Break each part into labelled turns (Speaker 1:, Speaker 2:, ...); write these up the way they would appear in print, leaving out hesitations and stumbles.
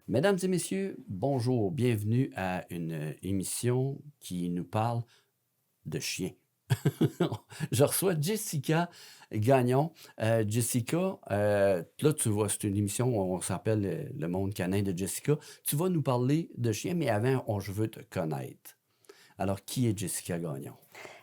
Speaker 1: Mesdames et messieurs, bonjour, bienvenue à une émission qui nous parle de chiens. Je reçois Jessica Gagnon. Jessica, là tu vois, c'est une émission où on s'appelle Le monde canin de Jessica. Tu vas nous parler de chiens, mais avant, je veux te connaître. Alors, qui est Jessica Gagnon?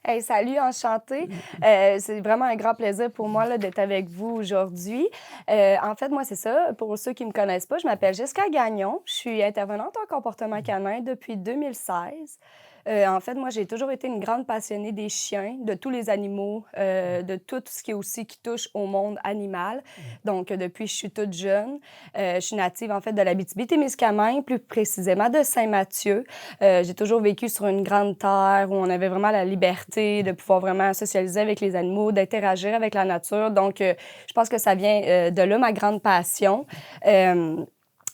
Speaker 2: Hey, salut, enchantée. C'est vraiment un grand plaisir pour moi là, d'être avec vous aujourd'hui. En fait, moi, c'est ça. Pour ceux qui ne me connaissent pas, je m'appelle Jessica Gagnon. Je suis intervenante en comportement canin depuis 2016. En fait, moi, j'ai toujours été une grande passionnée des chiens, de tous les animaux, de tout ce qui est aussi qui touche au monde animal. Donc, depuis que je suis toute jeune, je suis native, en fait, de l'Abitibi-Témiscamingue, plus précisément de Saint-Mathieu. J'ai toujours vécu sur une grande terre où on avait vraiment la liberté de pouvoir vraiment socialiser avec les animaux, d'interagir avec la nature. Donc, je pense que ça vient de là, ma grande passion.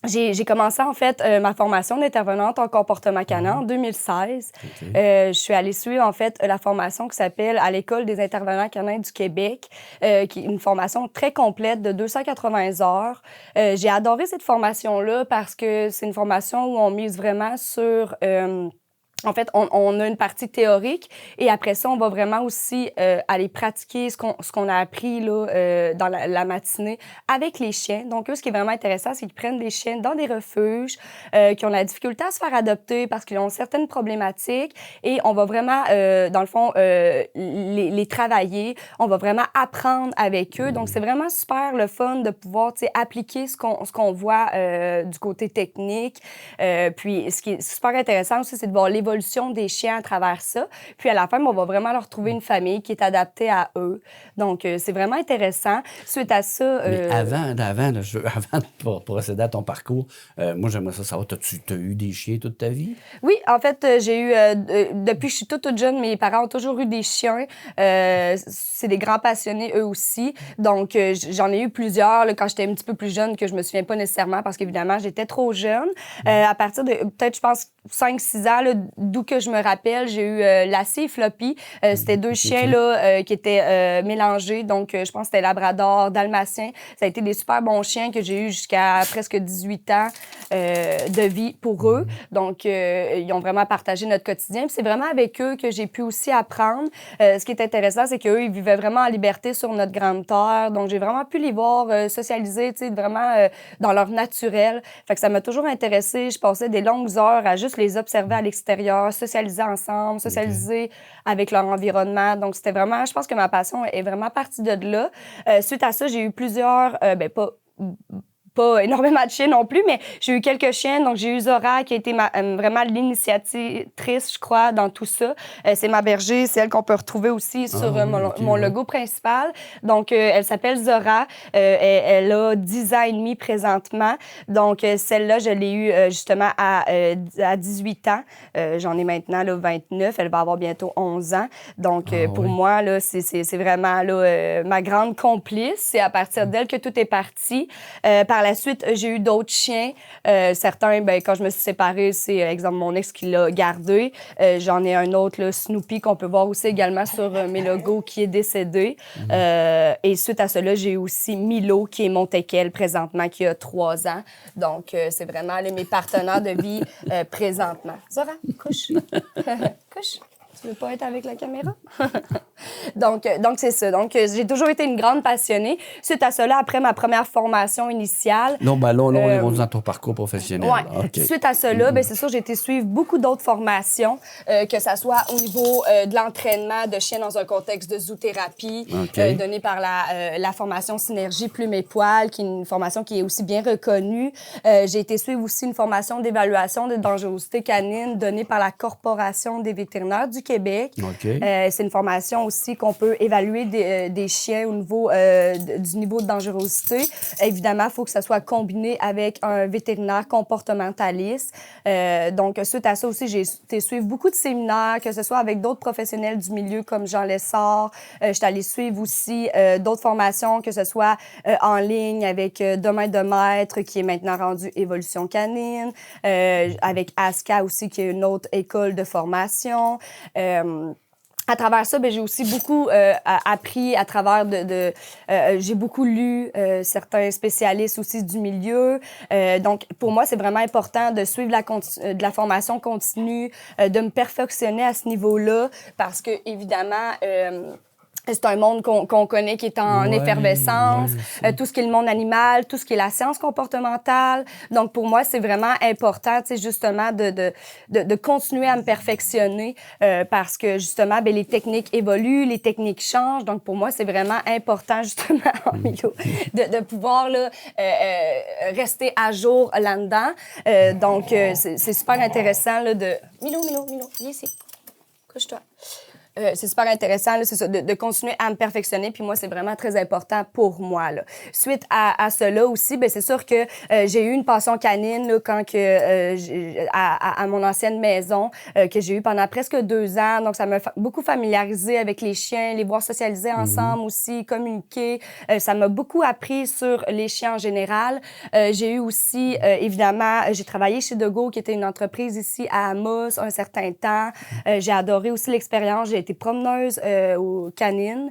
Speaker 2: J'ai commencé, en fait, ma formation d'intervenante en comportement canin en 2016.
Speaker 1: OK.
Speaker 2: Je suis allée suivre, en fait, la formation qui s'appelle à l'École des intervenants canins du Québec, qui est une formation très complète de 280 heures. J'ai adoré cette formation-là parce que c'est une formation où on mise vraiment sur... En fait, on a une partie théorique et après ça, on va vraiment aussi aller pratiquer ce qu'on a appris là, dans la matinée avec les chiens. Donc, eux, ce qui est vraiment intéressant, c'est qu'ils prennent des chiens dans des refuges qui ont la difficulté à se faire adopter parce qu'ils ont certaines problématiques et on va vraiment, dans le fond, les travailler. On va vraiment apprendre avec eux. Donc, c'est vraiment super le fun de pouvoir appliquer ce qu'on voit du côté technique. Puis, ce qui est super intéressant aussi, c'est de voir l'évolution des chiens à travers ça. Puis, à la fin, on va vraiment leur trouver une famille qui est adaptée à eux. Donc, c'est vraiment intéressant. Suite à ça...
Speaker 1: Mais avant, là, avant de procéder à ton parcours, moi, j'aimerais ça savoir, t'as eu des chiens toute ta vie?
Speaker 2: Oui, en fait, j'ai eu... depuis que je suis toute jeune, mes parents ont toujours eu des chiens. C'est des grands passionnés, eux aussi. Donc, j'en ai eu plusieurs là, quand j'étais un petit peu plus jeune, que je me souviens pas nécessairement parce qu'évidemment, j'étais trop jeune. À partir de, peut-être, je pense, 5-6 ans, là, d'où que je me rappelle, j'ai eu Lassie et Floppy. C'était deux chiens
Speaker 1: OK.
Speaker 2: là, qui étaient mélangés. Donc, je pense que c'était Labrador, Dalmatien. Ça a été des super bons chiens que j'ai eu jusqu'à presque 18 ans de vie pour eux. Donc, ils ont vraiment partagé notre quotidien. Puis c'est vraiment avec eux que j'ai pu aussi apprendre. Ce qui est intéressant, c'est qu'eux, ils vivaient vraiment en liberté sur notre grande terre. Donc, j'ai vraiment pu les voir socialiser, tu sais, vraiment dans leur naturel. Fait que ça m'a toujours intéressée. Je passais des longues heures à juste les observer à l'extérieur, socialiser ensemble,
Speaker 1: OK.
Speaker 2: socialiser avec leur environnement. Donc, c'était vraiment, je pense que ma passion est vraiment partie de là. Suite à ça, j'ai eu plusieurs, pas énormément de chiens non plus, mais j'ai eu quelques chiens. Donc, j'ai eu Zora, qui a été vraiment l'initiatrice, je crois, dans tout ça. C'est ma berger, c'est elle qu'on peut retrouver aussi sur
Speaker 1: Ah oui, OK,
Speaker 2: mon
Speaker 1: ouais.
Speaker 2: logo principal. Donc, elle s'appelle Zora. Elle a 10 ans et demi présentement. Donc, celle-là, je l'ai eue justement à 18 ans. J'en ai maintenant là, 29. Elle va avoir bientôt 11 ans. Donc,
Speaker 1: Ah
Speaker 2: pour
Speaker 1: oui.
Speaker 2: moi, là, c'est vraiment là, ma grande complice. C'est à partir d'elle que tout est parti. Par la suite, j'ai eu d'autres chiens. Certains, quand je me suis séparée, c'est, exemple, mon ex qui l'a gardé. J'en ai un autre, là, Snoopy, qu'on peut voir aussi également sur mes logos, qui est décédé. Et suite à cela, j'ai eu aussi Milo, qui est mon teckel présentement, qui a 3 ans. Donc, c'est vraiment là, mes partenaires de vie présentement. Zora, couche. Couche. Tu veux pas être avec la caméra? Donc, c'est ça. Donc, j'ai toujours été une grande passionnée. Suite à cela, après ma première formation initiale,
Speaker 1: Non, ben là, on est rendu dans ton parcours professionnel.
Speaker 2: ouais.
Speaker 1: Là. OK.
Speaker 2: Suite à cela, c'est sûr, j'ai été suivre beaucoup d'autres formations, que ça soit au niveau de l'entraînement de chiens dans un contexte de zoothérapie,
Speaker 1: OK.
Speaker 2: donnée par la formation Synergie Plumes et Poils, qui est une formation qui est aussi bien reconnue. J'ai été suivre aussi une formation d'évaluation de dangerosité canine donnée par la Corporation des vétérinaires du Québec.
Speaker 1: OK.
Speaker 2: C'est une formation aussi qu'on peut évaluer des chiens au niveau du niveau de dangerosité. Évidemment, il faut que ça soit combiné avec un vétérinaire comportementaliste. Donc, suite à ça aussi, j'ai été suivre beaucoup de séminaires, que ce soit avec d'autres professionnels du milieu comme Jean Lessard. Je suis allée suivre aussi d'autres formations, que ce soit en ligne avec Demain de maître, qui est maintenant rendu Évolution canine, avec ASCA aussi, qui est une autre école de formation. À travers ça, j'ai aussi beaucoup appris à travers j'ai beaucoup lu certains spécialistes aussi du milieu. Donc, pour moi, c'est vraiment important de suivre de la formation continue, de me perfectionner à ce niveau-là parce que, évidemment, c'est un monde qu'on connaît qui est en effervescence, tout ce qui est le monde animal, tout ce qui est la science comportementale. Donc, pour moi, c'est vraiment important, tu sais, justement, de continuer à me perfectionner parce que, justement, les techniques évoluent, les techniques changent. Donc, pour moi, c'est vraiment important, justement, de pouvoir là, rester à jour là-dedans. Donc, c'est super intéressant là, de... Milo, viens ici. Couche-toi. C'est super intéressant, là, c'est ça, de continuer à me perfectionner. Puis moi, c'est vraiment très important pour moi. Là. Suite à cela aussi, c'est sûr que j'ai eu une passion canine là, quand à mon ancienne maison que j'ai eu pendant presque 2 ans. Donc, ça m'a beaucoup familiarisé avec les chiens, les voir socialiser ensemble aussi, communiquer. Ça m'a beaucoup appris sur les chiens en général. J'ai eu aussi, évidemment, j'ai travaillé chez Dego, qui était une entreprise ici à Amos un certain temps. J'ai adoré aussi l'expérience. J'ai été promeneuse aux canines.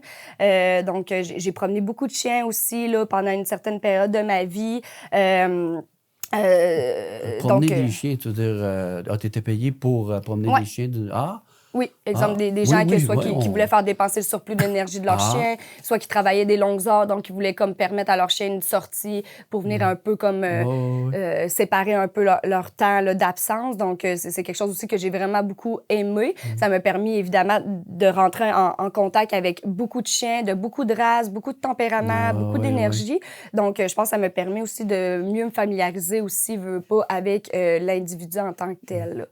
Speaker 2: Donc, j'ai promené beaucoup de chiens aussi là, pendant une certaine période de ma vie.
Speaker 1: Promener des chiens, tu veux dire, tu étais payé pour promener des chiens?
Speaker 2: Oui, exemple, des gens qui voulaient faire dépenser le surplus d'énergie de leur chien, soit qui travaillaient des longues heures, donc qui voulaient comme permettre à leur chien une sortie pour venir un peu comme séparer un peu leur temps là, d'absence. Donc, c'est quelque chose aussi que j'ai vraiment beaucoup aimé. Ça m'a permis, évidemment, de rentrer en contact avec beaucoup de chiens, de beaucoup de races, beaucoup de tempéraments, beaucoup d'énergie. Donc, je pense que ça me permet aussi de mieux me familiariser aussi, veux pas, avec l'individu en tant que tel.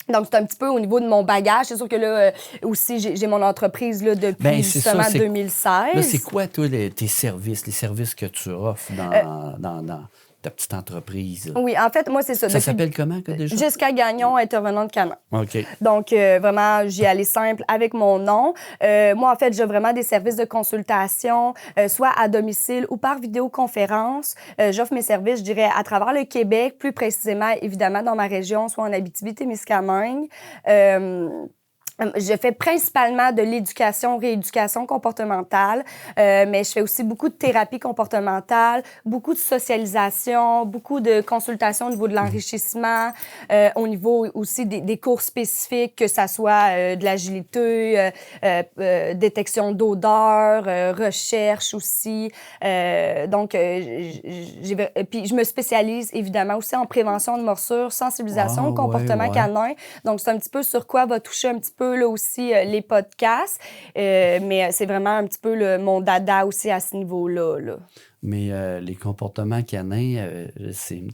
Speaker 2: Donc, c'est un petit peu au niveau de mon bagage. C'est sûr que là, aussi, j'ai mon entreprise là, depuis justement 2016.
Speaker 1: Là, c'est quoi, toi, tes services, les services que tu offres dans ta petite entreprise? Là?
Speaker 2: Oui, en fait, moi, c'est ça.
Speaker 1: Ça s'appelle comment, déjà?
Speaker 2: Jessica Gagnon, intervenante canin.
Speaker 1: OK.
Speaker 2: Donc, vraiment, j'y allais simple avec mon nom. Moi, en fait, j'ai vraiment des services de consultation, soit à domicile ou par vidéoconférence. J'offre mes services, je dirais, à travers le Québec, plus précisément, évidemment, dans ma région, soit en Abitibi-Témiscamingue. Je fais principalement de l'éducation, rééducation comportementale, mais je fais aussi beaucoup de thérapie comportementale, beaucoup de socialisation, beaucoup de consultations au niveau de l'enrichissement, au niveau aussi des cours spécifiques, que ça soit de l'agilité, détection d'odeur, recherche aussi. Donc, puis je me spécialise évidemment aussi en prévention de morsures, sensibilisation au comportement canin. Donc, c'est un petit peu sur quoi va toucher un petit peu là aussi les podcasts, mais c'est vraiment un petit peu mon dada aussi à ce niveau-là. Là.
Speaker 1: Mais les comportements canins,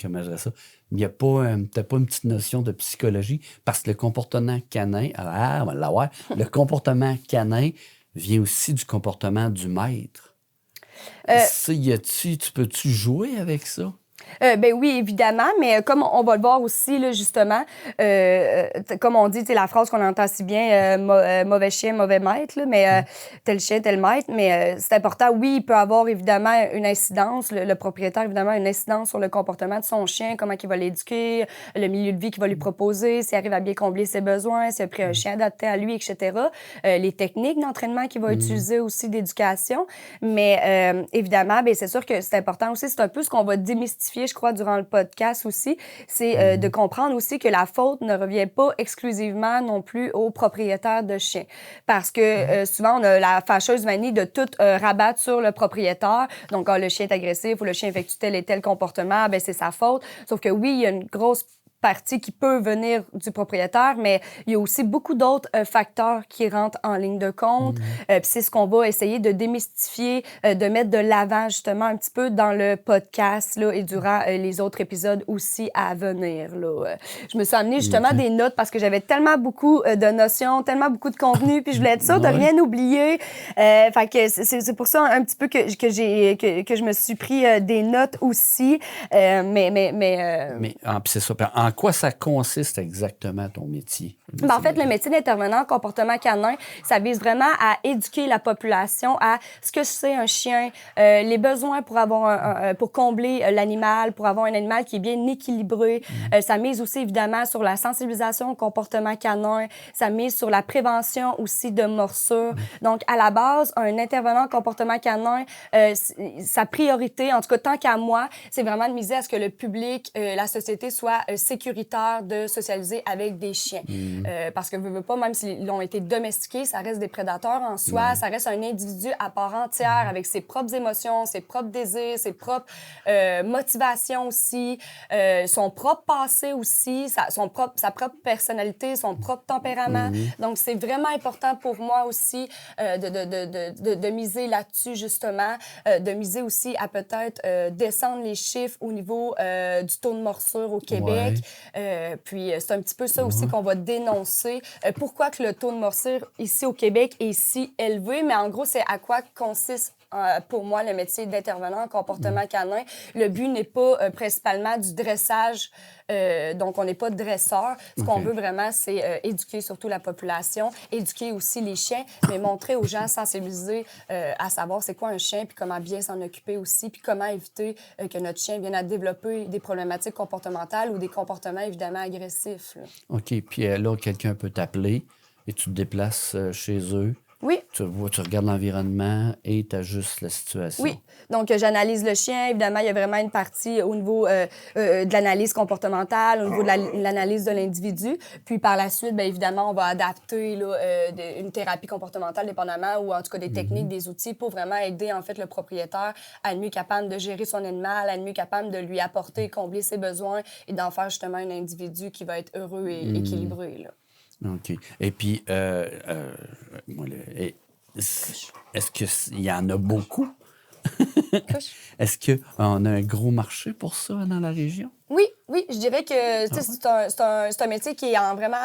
Speaker 1: comment je dirais ça? Il n'y a pas, t'as pas une petite notion de psychologie, parce que le comportement canin, on va l'avoir, le comportement canin vient aussi du comportement du maître. Tu peux-tu jouer avec ça?
Speaker 2: Oui, évidemment, mais comme on va le voir aussi, là, justement, comme on dit, la phrase qu'on entend si bien, mauvais chien, mauvais maître, là, mais tel chien, tel maître, mais c'est important. Oui, il peut avoir évidemment une incidence, le propriétaire, évidemment, une incidence sur le comportement de son chien, comment il va l'éduquer, le milieu de vie qu'il va lui proposer, s'il arrive à bien combler ses besoins, s'il a pris un chien adapté à lui, etc. Les techniques d'entraînement qu'il va utiliser aussi, d'éducation. Mais évidemment, c'est sûr que c'est important aussi, c'est un peu ce qu'on va démystifier, je crois, durant le podcast aussi, c'est de comprendre aussi que la faute ne revient pas exclusivement non plus aux propriétaires de chiens. Parce que souvent, on a la fâcheuse manie de tout rabattre sur le propriétaire. Donc, quand le chien est agressif ou le chien effectue tel et tel comportement, c'est sa faute. Sauf que oui, il y a une grosse partie qui peut venir du propriétaire, mais il y a aussi beaucoup d'autres facteurs qui rentrent en ligne de compte. Puis c'est ce qu'on va essayer de démystifier, de mettre de l'avant justement un petit peu dans le podcast là, et durant les autres épisodes aussi à venir. Là. Je me suis amené justement des notes parce que j'avais tellement beaucoup de notions, tellement beaucoup de contenu, puis je voulais être sûre de rien oublier. Fait que c'est pour ça un petit peu que je me suis pris des notes aussi. Mais
Speaker 1: c'est ça. en quoi ça consiste exactement ton métier?
Speaker 2: Ben, en fait, le métier d'intervenant en comportement canin, ça vise vraiment à éduquer la population à ce que c'est un chien, les besoins pour avoir pour combler l'animal, pour avoir un animal qui est bien équilibré. Ça mise aussi évidemment sur la sensibilisation au comportement canin. Ça mise sur la prévention aussi de morsures. Donc, à la base, un intervenant en comportement canin, sa priorité, en tout cas tant qu'à moi, c'est vraiment de miser à ce que le public, la société soit sécuritaire de socialiser avec des chiens. Parce que veux pas, même s'ils ont été domestiqués, ça reste des prédateurs en soi, ça reste un individu à part entière avec ses propres émotions, ses propres désirs, ses propres motivations aussi, son propre passé aussi, sa propre personnalité, son propre tempérament. Donc, c'est vraiment important pour moi aussi de miser là-dessus, justement, de miser aussi à peut-être descendre les chiffres au niveau du taux de morsure au Québec. Puis, c'est un petit peu ça aussi qu'on va dénoncer. Pourquoi que le taux de morsure ici au Québec est si élevé, mais en gros, c'est à quoi consiste pour moi, le métier d'intervenant en comportement canin. Le but n'est pas principalement du dressage, donc on n'est pas dresseur. Ce qu'on veut vraiment, c'est éduquer surtout la population, éduquer aussi les chiens, mais montrer aux gens, sensibiliser à savoir c'est quoi un chien, puis comment bien s'en occuper aussi, puis comment éviter que notre chien vienne à développer des problématiques comportementales ou des comportements évidemment agressifs. Là.
Speaker 1: OK. Puis là, quelqu'un peut t'appeler et tu te déplaces chez eux.
Speaker 2: Oui.
Speaker 1: Tu regardes l'environnement et tu ajustes la situation.
Speaker 2: Oui. Donc, j'analyse le chien. Évidemment, il y a vraiment une partie au niveau de l'analyse comportementale, au niveau de l'analyse de l'individu. Puis, par la suite, bien évidemment, on va adapter là, une thérapie comportementale dépendamment ou en tout cas des techniques, des outils pour vraiment aider en fait le propriétaire à être mieux capable de gérer son animal, à être mieux capable de lui apporter, combler ses besoins et d'en faire justement un individu qui va être heureux et équilibré. Là.
Speaker 1: OK. Et puis, est-ce qu'il y en a beaucoup? Est-ce qu'on a un gros marché pour ça dans la région?
Speaker 2: Oui, je dirais que c'est un métier qui est vraiment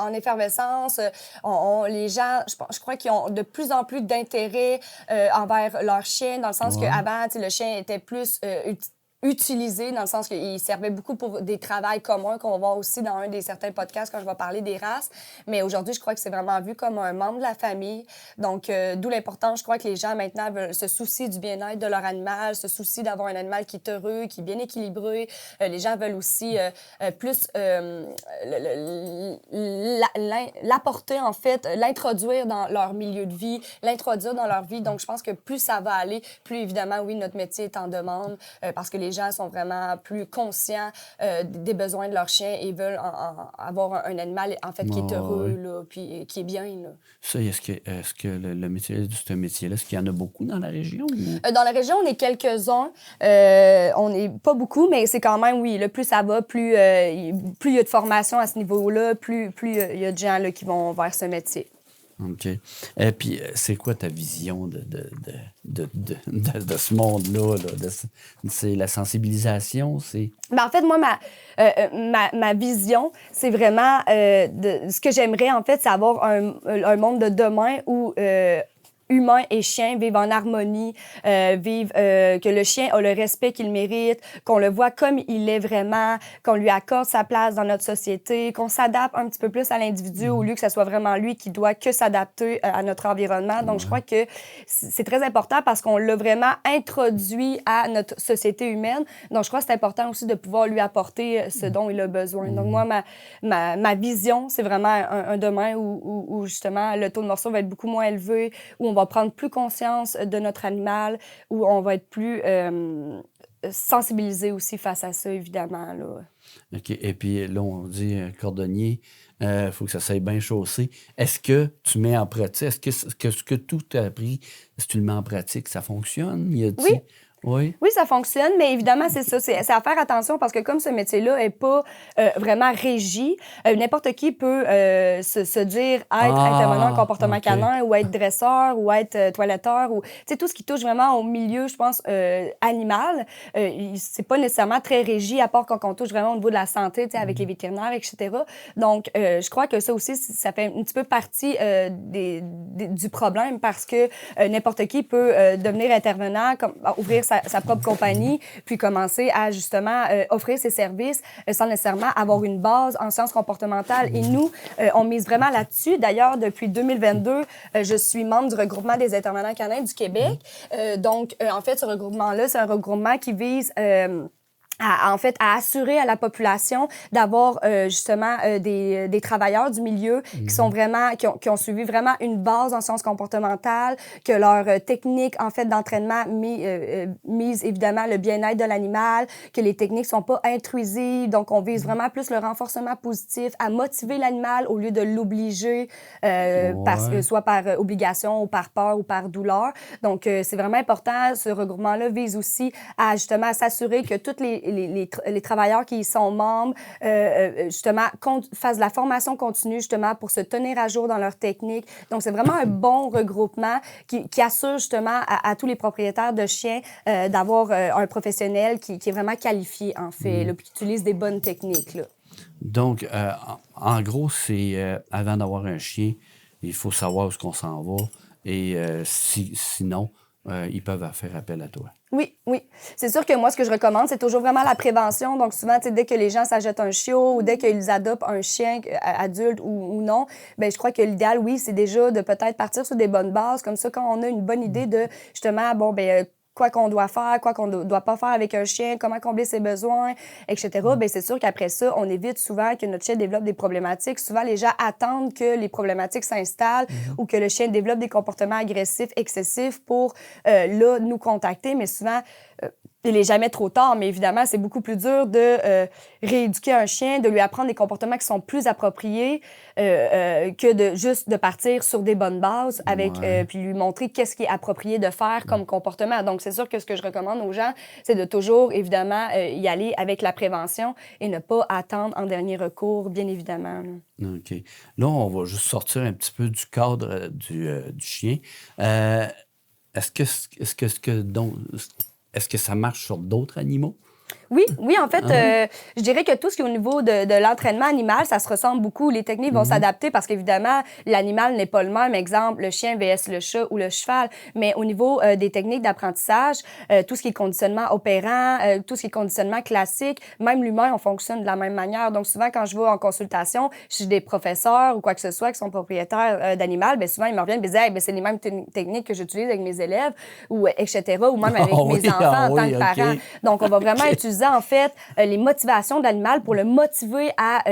Speaker 2: en effervescence. Les gens, je crois qu'ils ont de plus en plus d'intérêt envers leur chien, dans le sens qu'avant, le chien était plus utilisé, dans le sens qu'il servait beaucoup pour des travails communs qu'on va voir aussi dans un des certains podcasts quand je vais parler des races. Mais aujourd'hui, je crois que c'est vraiment vu comme un membre de la famille. Donc, d'où l'importance, je crois que les gens maintenant se soucient du bien-être de leur animal, se soucient d'avoir un animal qui est heureux, qui est bien équilibré. Les gens veulent aussi plus l'apporter, en fait, l'introduire dans leur milieu de vie, l'introduire dans leur vie. Donc, je pense que plus ça va aller, plus évidemment, oui, notre métier est en demande parce que les gens sont vraiment plus conscients des besoins de leur chien et veulent avoir un animal, en fait, qui est heureux, là, puis qui est bien, là.
Speaker 1: Ça, est-ce que le métier, ce métier-là, est-ce qu'il y en a beaucoup dans la région? Ou...
Speaker 2: Dans la région, on est quelques-uns. On n'est pas beaucoup, mais c'est quand même, oui, là, plus ça va, plus il y a de formation à ce niveau-là, plus il y a de gens là, qui vont vers ce métier.
Speaker 1: OK. Et puis, c'est quoi ta vision de ce monde-là? C'est la sensibilisation?
Speaker 2: Ben, en fait, moi, ma vision, c'est vraiment ce que j'aimerais, en fait, c'est avoir un monde de demain où humains et chiens vivent en harmonie, que le chien a le respect qu'il mérite, qu'on le voit comme il est vraiment, qu'on lui accorde sa place dans notre société, qu'on s'adapte un petit peu plus à l'individu au lieu que ce soit vraiment lui qui doit que s'adapter à notre environnement. Donc, je crois que c'est très important parce qu'on l'a vraiment introduit à notre société humaine. Donc, je crois que c'est important aussi de pouvoir lui apporter ce dont il a besoin. Donc, moi, ma vision, c'est vraiment un domaine où justement, le taux de morsure va être beaucoup moins élevé, où on va prendre plus conscience de notre animal, où on va être plus sensibilisé aussi face à ça, évidemment. Là.
Speaker 1: OK. Et puis là, on dit cordonnier, faut que ça soit bien chaussé. Est-ce que tu mets en pratique, ce que tout t'a appris, est-ce que tu le mets en pratique, ça fonctionne?
Speaker 2: Oui.
Speaker 1: Oui?
Speaker 2: Oui, ça fonctionne, mais évidemment, c'est ça. C'est à faire attention parce que comme ce métier-là n'est pas vraiment régi, n'importe qui peut se dire être intervenant en comportement canin ou être dresseur ou être toiletteur ou tout ce qui touche vraiment au milieu, je pense, animal. C'est pas nécessairement très régi à part quand on touche vraiment au niveau de la santé, avec les vétérinaires, etc. Donc, je crois que ça aussi, ça fait un petit peu partie du problème parce que n'importe qui peut devenir intervenant, ouvrir sa sa propre compagnie, puis commencer à justement offrir ses services sans nécessairement avoir une base en sciences comportementales. Et nous, on mise vraiment là-dessus. D'ailleurs, depuis 2022, je suis membre du regroupement des intervenants canins du Québec. Donc, en fait, ce regroupement-là, c'est un regroupement qui vise en fait, à assurer à la population d'avoir justement des travailleurs du milieu qui sont vraiment, qui ont suivi vraiment une base en sciences comportementales, que leur technique, en fait, d'entraînement mise évidemment le bien-être de l'animal, que les techniques sont pas intrusives, donc on vise vraiment plus le renforcement positif, à motiver l'animal au lieu de l'obliger, soit par obligation ou par peur ou par douleur. Donc, c'est vraiment important. Ce regroupement-là vise aussi à justement s'assurer que toutes les travailleurs qui y sont membres, justement, fassent de la formation continue, justement, pour se tenir à jour dans leur technique. Donc, c'est vraiment un bon regroupement qui assure, justement, à tous les propriétaires de chiens d'avoir un professionnel qui est vraiment qualifié, en fait, là, puis qui utilise des bonnes techniques, là.
Speaker 1: Donc, en gros, c'est avant d'avoir un chien, il faut savoir où est-ce qu'on s'en va. Et sinon, ils peuvent faire appel à toi.
Speaker 2: Oui, oui. C'est sûr que moi, ce que je recommande, c'est toujours vraiment la prévention. Donc, souvent, dès que les gens s'achètent un chiot ou dès qu'ils adoptent un chien adulte ou non, bien, je crois que l'idéal, oui, c'est déjà de peut-être partir sur des bonnes bases. Comme ça, quand on a une bonne idée de, justement, bon, bien, quoi qu'on doit faire, quoi qu'on ne doit pas faire avec un chien, comment combler ses besoins, etc., bien, c'est sûr qu'après ça, on évite souvent que notre chien développe des problématiques. Souvent, les gens attendent que les problématiques s'installent ou que le chien développe des comportements agressifs, excessifs pour, là, nous contacter. Mais souvent, il n'est jamais trop tard, mais évidemment, c'est beaucoup plus dur de rééduquer un chien, de lui apprendre des comportements qui sont plus appropriés que de juste de partir sur des bonnes bases avec puis lui montrer qu'est-ce qui est approprié de faire comme comportement. Donc, c'est sûr que ce que je recommande aux gens, c'est de toujours, évidemment, y aller avec la prévention et ne pas attendre en dernier recours, bien évidemment.
Speaker 1: OK. Là, on va juste sortir un petit peu du cadre du chien. Est-ce que ça marche sur d'autres animaux?
Speaker 2: Oui, oui, en fait, je dirais que tout ce qui est au niveau de l'entraînement animal, ça se ressemble beaucoup. Les techniques vont s'adapter parce qu'évidemment, l'animal n'est pas le même. Exemple, le chien vs le chat ou le cheval. Mais au niveau des techniques d'apprentissage, tout ce qui est conditionnement opérant, tout ce qui est conditionnement classique, même l'humain, on fonctionne de la même manière. Donc, souvent, quand je vais en consultation chez des professeurs ou quoi que ce soit qui sont propriétaires d'animal, bien souvent, ils me reviennent et me disent hey, « c'est les mêmes techniques que j'utilise avec mes élèves, ou etc., ou même avec mes enfants en tant que parents. » Donc, on va vraiment utiliser en fait les motivations de l'animal pour le motiver à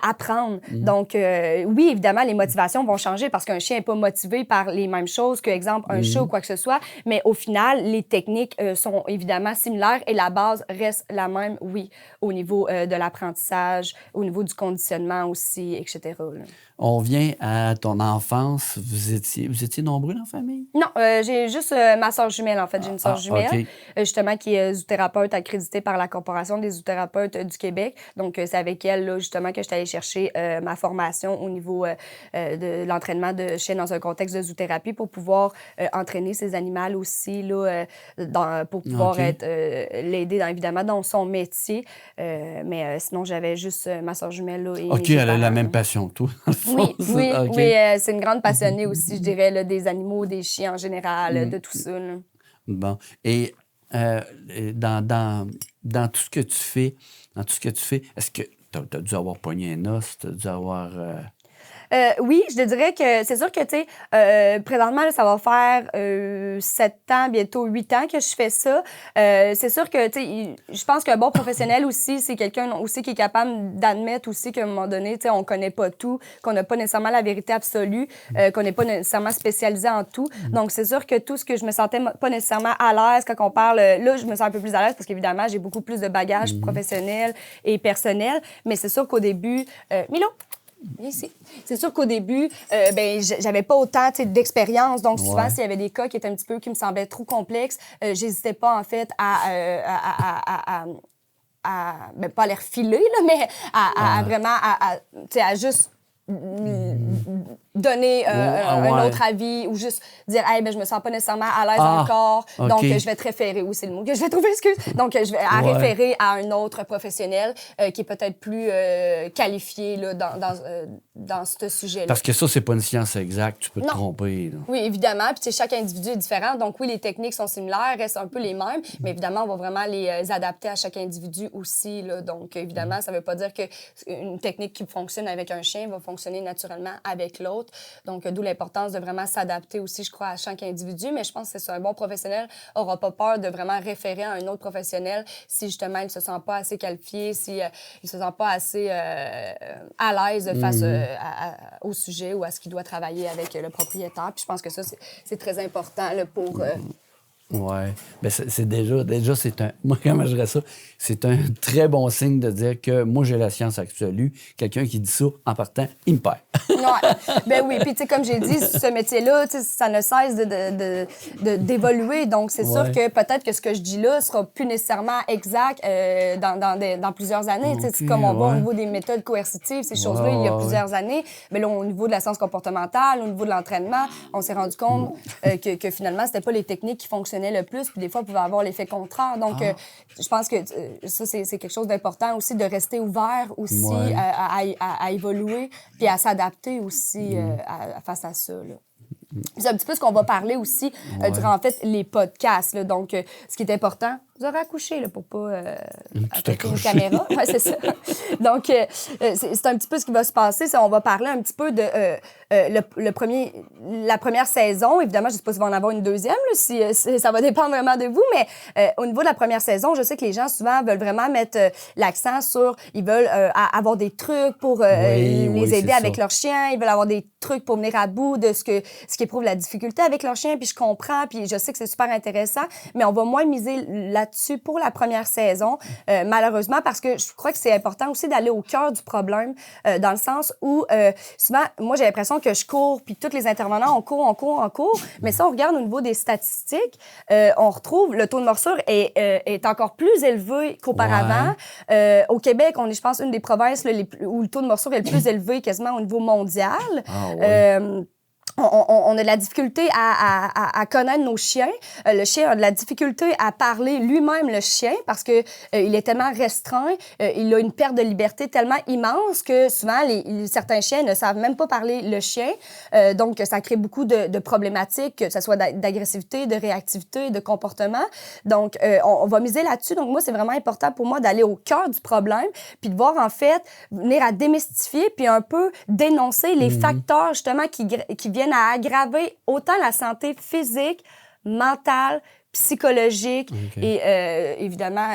Speaker 2: apprendre. Donc, oui, évidemment, les motivations vont changer parce qu'un chien n'est pas motivé par les mêmes choses que, exemple, un chat ou quoi que ce soit. Mais au final, les techniques sont évidemment similaires et la base reste la même, oui, au niveau de l'apprentissage, au niveau du conditionnement aussi, etc. là.
Speaker 1: On vient à ton enfance. Vous étiez nombreux dans la famille?
Speaker 2: Non, j'ai juste ma soeur jumelle, en fait. J'ai une soeur jumelle,
Speaker 1: OK.
Speaker 2: Justement, qui est zoothérapeute accréditée par la Corporation des zoothérapeutes du Québec. Donc, c'est avec elle, là, justement, que je suis allée chercher ma formation au niveau de l'entraînement de chiens dans un contexte de zoothérapie pour pouvoir entraîner ces animaux aussi, là, pour pouvoir l'aider, évidemment, dans son métier. Mais sinon, j'avais juste ma soeur jumelle, là, et
Speaker 1: OK,
Speaker 2: mes
Speaker 1: elle a la
Speaker 2: parents,
Speaker 1: même
Speaker 2: là.
Speaker 1: passion que toi.
Speaker 2: Oui, oui,
Speaker 1: OK.
Speaker 2: oui, c'est une grande passionnée aussi, je dirais, là, des animaux, des chiens en général, de tout ça, là.
Speaker 1: Bon. Et dans tout ce que tu fais, est-ce que tu as dû avoir pogné un os, tu as dû avoir...
Speaker 2: Oui, je te dirais que c'est sûr que, tu sais, présentement, là, ça va faire 7 ans, bientôt 8 ans que je fais ça. C'est sûr que, tu sais, je pense qu'un bon professionnel aussi, c'est quelqu'un aussi qui est capable d'admettre aussi qu'à un moment donné, tu sais, on connaît pas tout, qu'on n'a pas nécessairement la vérité absolue, qu'on n'est pas nécessairement spécialisé en tout. Donc, c'est sûr que tout ce que je me sentais pas nécessairement à l'aise quand on parle, là, je me sens un peu plus à l'aise parce qu'évidemment, j'ai beaucoup plus de bagages professionnels et personnels. Mais c'est sûr qu'au début, Milo, viens ici. C'est sûr qu'au début, ben, j'avais pas autant d'expérience. Donc, souvent, s'il y avait des cas qui étaient un petit peu, qui me semblaient trop complexes, j'hésitais pas, en fait, ben, pas à les refiler, là, mais à vraiment, tu sais, à juste donner un
Speaker 1: ouais.
Speaker 2: autre avis ou juste dire « Hey, ben, je me sens pas nécessairement à l'aise
Speaker 1: Ah,
Speaker 2: encore, donc
Speaker 1: OK.
Speaker 2: je vais te référer. » Oui, c'est le mot que je vais trouver, excuse. Donc, je vais
Speaker 1: Ouais.
Speaker 2: référer à un autre professionnel qui est peut-être plus qualifié là, dans ce sujet-là.
Speaker 1: Parce que ça, c'est pas une science exacte. Tu peux te
Speaker 2: Non.
Speaker 1: tromper. Là.
Speaker 2: Oui, évidemment. Puis, tu sais, chaque individu est différent. Donc, oui, les techniques sont similaires, restent un peu les mêmes, mais évidemment, on va vraiment les adapter à chaque individu aussi. Là. Donc, évidemment, ça veut pas dire qu'une technique qui fonctionne avec un chien va fonctionner naturellement avec l'autre. Donc, d'où l'importance de vraiment s'adapter aussi, je crois, à chaque individu. Mais je pense que c'est ça. Un bon professionnel n'aura pas peur de vraiment référer à un autre professionnel si, justement, il ne se sent pas assez qualifié, si il se sent pas assez à l'aise face au sujet ou à ce qu'il doit travailler avec le propriétaire. Puis je pense que ça, c'est très important là, pour...
Speaker 1: Ouais. Ben, c'est déjà, c'est un. Moi, comment je dirais ça? C'est un très bon signe de dire que moi, j'ai la science absolue. Quelqu'un qui dit ça, en partant, il me perd.
Speaker 2: Ouais. Ben oui. Puis, tu sais, comme j'ai dit, ce métier-là, ça ne cesse d'évoluer. Donc, c'est sûr que peut-être que ce que je dis là sera plus nécessairement exact dans plusieurs années.
Speaker 1: Okay,
Speaker 2: tu sais, comme on voit au niveau des méthodes coercitives, ces choses-là, il y a plusieurs années. Mais là, au niveau de la science comportementale, au niveau de l'entraînement, on s'est rendu compte que finalement, c'était pas les techniques qui fonctionnaient le plus, puis des fois, pouvait avoir l'effet contraire. Donc, je pense que ça, c'est quelque chose d'important aussi, de rester ouvert aussi à évoluer, puis à s'adapter aussi face à ça. Là. C'est un petit peu ce qu'on va parler aussi durant, en fait, les podcasts. Là. Donc, ce qui est important, vous aurez accouché là, pour pas avec une caméra. Oui, c'est ça. Donc, c'est un petit peu ce qui va se passer. On va parler un petit peu de la première saison. Évidemment, je ne sais pas s'il va en avoir une deuxième, là, si ça va dépendre vraiment de vous, mais au niveau de la première saison, je sais que les gens, souvent, veulent vraiment mettre l'accent sur... Ils veulent avoir des trucs pour les aider avec leur chien. Ils veulent avoir des trucs pour venir à bout de ce qui éprouve la difficulté avec leur chien. Puis je comprends, puis je sais que c'est super intéressant, mais on va moins miser là-dessus pour la première saison, malheureusement, parce que je crois que c'est important aussi d'aller au cœur du problème, dans le sens où souvent, moi, j'ai l'impression que je cours, puis tous les intervenants, on court, mais si on regarde au niveau des statistiques, on retrouve le taux de morsure est encore plus élevé qu'auparavant.
Speaker 1: Ouais.
Speaker 2: Au Québec, on est, je pense, une des provinces là, où le taux de morsure est le plus élevé quasiment au niveau mondial.
Speaker 1: Ah, ouais.
Speaker 2: On a de la difficulté à connaître nos chiens. Le chien a de la difficulté à parler lui-même, le chien, parce que il est tellement restreint. Il a une perte de liberté tellement immense que souvent, certains chiens ne savent même pas parler le chien. Donc, ça crée beaucoup de problématiques, que ce soit d'agressivité, de réactivité, de comportement. Donc, on va miser là-dessus. Donc, moi, c'est vraiment important pour moi d'aller au cœur du problème, puis de voir, en fait, venir à démystifier, puis un peu dénoncer les facteurs, justement, qui viennent à aggraver autant la santé physique, mentale, psychologique et évidemment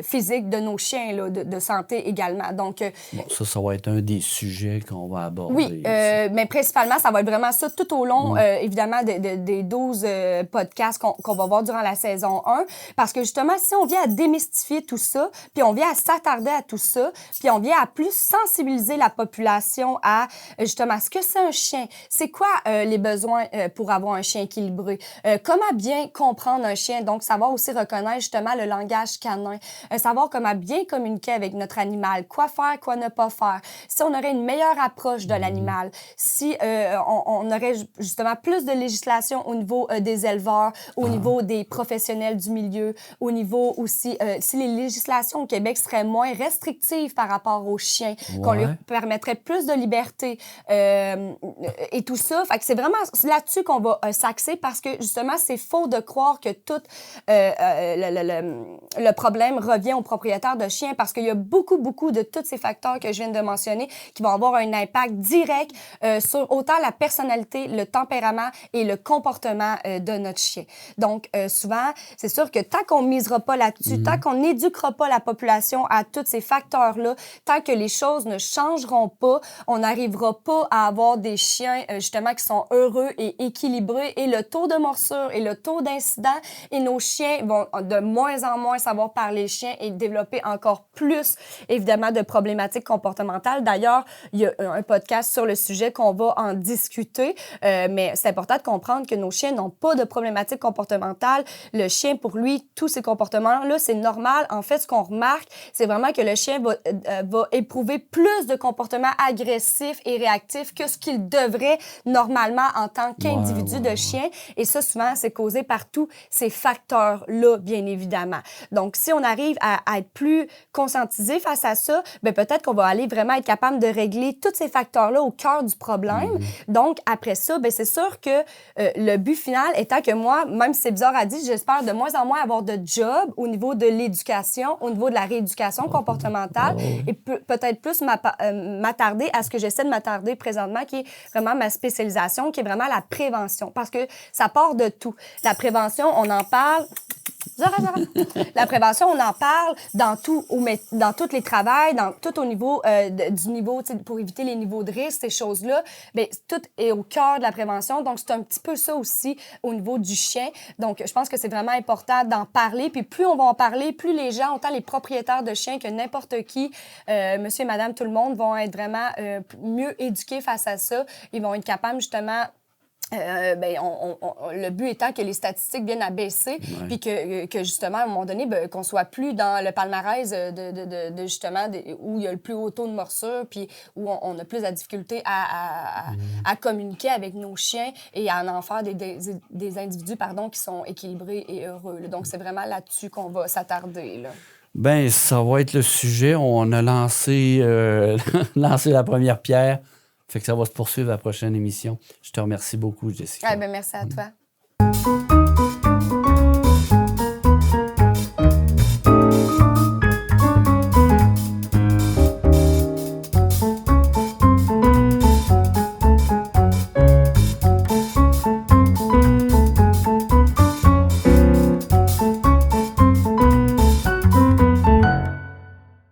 Speaker 2: physique de nos chiens, là, de santé également. Donc,
Speaker 1: bon, ça va être un des sujets qu'on va aborder.
Speaker 2: Oui, mais principalement, ça va être vraiment ça tout au long, évidemment, des 12 podcasts qu'on va voir durant la saison 1. Parce que justement, si on vient à démystifier tout ça, puis on vient à s'attarder à tout ça, puis on vient à plus sensibiliser la population à justement ce que c'est un chien, c'est quoi les besoins pour avoir un chien équilibré, comment bien comprendre un chien, donc savoir aussi reconnaître justement le langage canin, savoir comment bien communiquer avec notre animal, quoi faire, quoi ne pas faire, si on aurait une meilleure approche de l'animal, si on aurait justement plus de législation au niveau des éleveurs, au niveau des professionnels du milieu, au niveau aussi, si les législations au Québec seraient moins restrictives par rapport aux chiens, qu'on leur permettrait plus de liberté et tout ça. Fait que c'est vraiment là-dessus qu'on va s'axer parce que justement, c'est faux de croire que tout le problème revient aux propriétaires de chiens parce qu'il y a beaucoup de tous ces facteurs que je viens de mentionner qui vont avoir un impact direct sur autant la personnalité, le tempérament et le comportement de notre chien. Donc, souvent, c'est sûr que tant qu'on misera pas là-dessus, tant qu'on n'éduquera pas la population à tous ces facteurs-là, tant que les choses ne changeront pas, on n'arrivera pas à avoir des chiens, justement, qui sont heureux et équilibrés et le taux de morsure et le taux d'incidence là-dedans et nos chiens vont de moins en moins savoir parler chien et développer encore plus, évidemment, de problématiques comportementales. D'ailleurs, il y a un podcast sur le sujet qu'on va en discuter, mais c'est important de comprendre que nos chiens n'ont pas de problématiques comportementales. Le chien, pour lui, tous ces comportements-là, c'est normal. En fait, ce qu'on remarque, c'est vraiment que le chien va éprouver plus de comportements agressifs et réactifs que ce qu'il devrait normalement en tant qu'individu de chien. Et ça, souvent, c'est causé par tous ces facteurs-là, bien évidemment. Donc, si on arrive à être plus conscientisé face à ça, bien, peut-être qu'on va aller vraiment être capable de régler tous ces facteurs-là au cœur du problème. Donc, après ça, bien, c'est sûr que le but final étant que moi, même si c'est bizarre à dire, j'espère de moins en moins avoir de job au niveau de l'éducation, au niveau de la rééducation comportementale et peut-être plus m'attarder à ce que j'essaie de m'attarder présentement, qui est vraiment ma spécialisation, qui est vraiment la prévention. Parce que ça part de tout. La prévention, on en parle... La prévention, on en parle dans tous les travails, dans tout au niveau du niveau, pour éviter les niveaux de risque, ces choses-là. Bien, tout est au cœur de la prévention. Donc, c'est un petit peu ça aussi au niveau du chien. Donc, je pense que c'est vraiment important d'en parler. Puis, plus on va en parler, plus les gens, autant les propriétaires de chiens que n'importe qui, monsieur et madame, tout le monde, vont être vraiment mieux éduqués face à ça. Ils vont être capables, justement... le but étant que les statistiques viennent à baisser, puis que justement, à un moment donné, qu'on soit plus dans le palmarès de justement où il y a le plus haut taux de morsure, puis où on a plus de difficulté à communiquer avec nos chiens et à en faire des individus qui sont équilibrés et heureux. Là. Donc, c'est vraiment là-dessus qu'on va s'attarder. Là.
Speaker 1: Bien, ça va être le sujet. On a lancé la première pierre. Fait que ça va se poursuivre à la prochaine émission. Je te remercie beaucoup, Jessica.
Speaker 2: Merci à toi.